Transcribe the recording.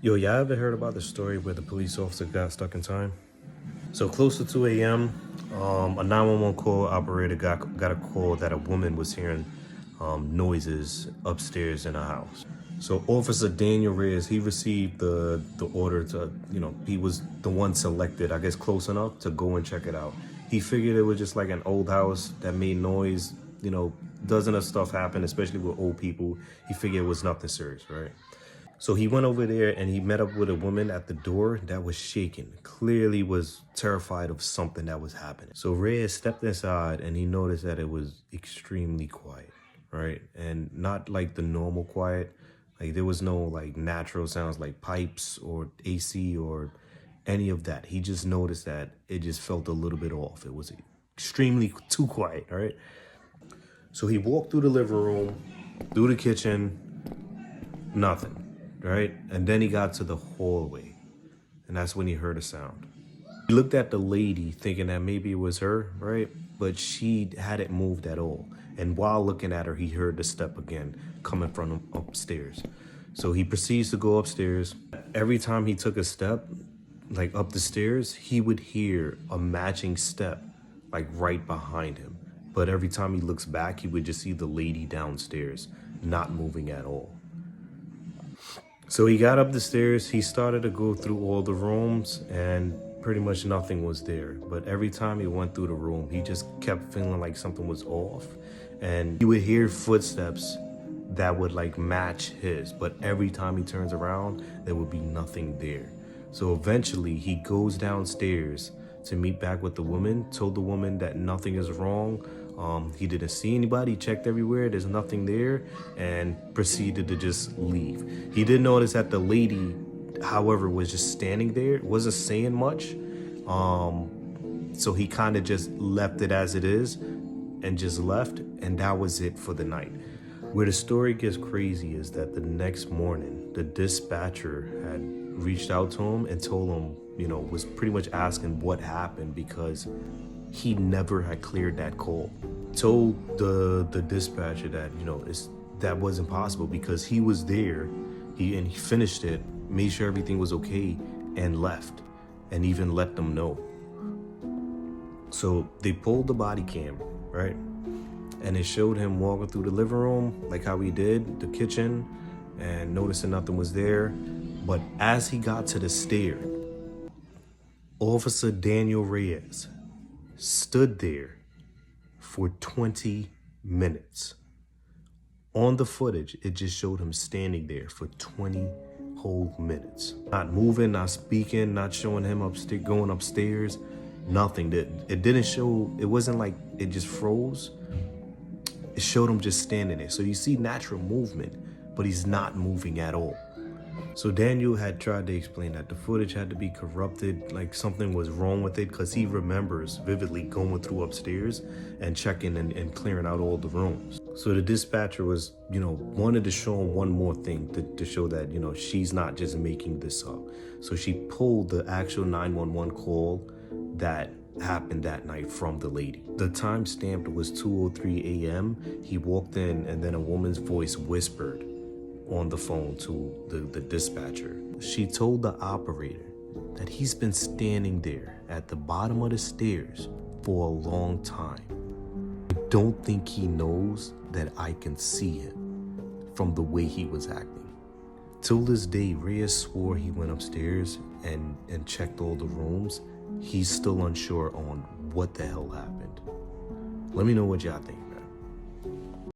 Yo, y'all ever heard about the story where the police officer got stuck in time? So close to 2 a.m., a 911 call operator got a call that a woman was hearing noises upstairs in a house. So Officer Daniel Reyes, he received the order to, he was the one selected, I guess close enough to go and check it out. He figured it was just like an old house that made noise, dozens of stuff happen, especially with old people. He figured it was nothing serious, right? So he went over there and he met up with a woman at the door that was shaking, clearly was terrified of something that was happening. So Reyes stepped inside and he noticed that it was extremely quiet, right? And not like the normal quiet. Like there was no like natural sounds like pipes or AC or any of that. He just noticed that it just felt a little bit off. It was extremely too quiet, right? So he walked through the living room, through the kitchen, nothing. Right? And then he got to the hallway, and that's when he heard a sound. He looked at the lady thinking that maybe it was her, right? But she hadn't moved at all. And while looking at her, he heard the step again coming from upstairs. So he proceeds to go upstairs. Every time he took a step, like up the stairs, he would hear a matching step, like right behind him. But every time he looks back, he would just see the lady downstairs, not moving at all. So he got up the stairs, he started to go through all the rooms and pretty much nothing was there. But every time he went through the room, he just kept feeling like something was off. And he would hear footsteps that would like match his, but every time he turns around, there would be nothing there. So eventually he goes downstairs to meet back with the woman, told the woman that nothing is wrong. He didn't see anybody, checked everywhere, there's nothing there, and proceeded to just leave. He did notice that the lady, however, was just standing there, wasn't saying much. So he kind of just left it as it is and just left, and that was it for the night. Where the story gets crazy is that the next morning, the dispatcher had reached out to him and told him, was pretty much asking what happened because he never had cleared that call. Told the dispatcher that, that wasn't possible because he was there, he finished it, made sure everything was okay, and left, and even let them know. So they pulled the body cam, right? And it showed him walking through the living room, like how he did, the kitchen, and noticing nothing was there. But as he got to the stair, Officer Daniel Reyes stood there for 20 minutes. On the footage, it just showed him standing there for 20 whole minutes. Not moving, not speaking, not showing him going upstairs, nothing. It didn't show, it wasn't like it just froze. It showed him just standing there. So you see natural movement, but he's not moving at all. So Daniel had tried to explain that the footage had to be corrupted, like something was wrong with it, because he remembers vividly going through upstairs and checking and clearing out all the rooms. So the dispatcher was, wanted to show him one more thing to show that, she's not just making this up. So she pulled the actual 911 call that happened that night from the lady. The time stamped was 2:03 a.m. He walked in and then a woman's voice whispered on the phone to the dispatcher. She told the operator that he's been standing there at the bottom of the stairs for a long time. I don't think he knows that I can see him from the way he was acting. Till this day, Reyes swore he went upstairs and checked all the rooms. He's still unsure on what the hell happened. Let me know what y'all think, man.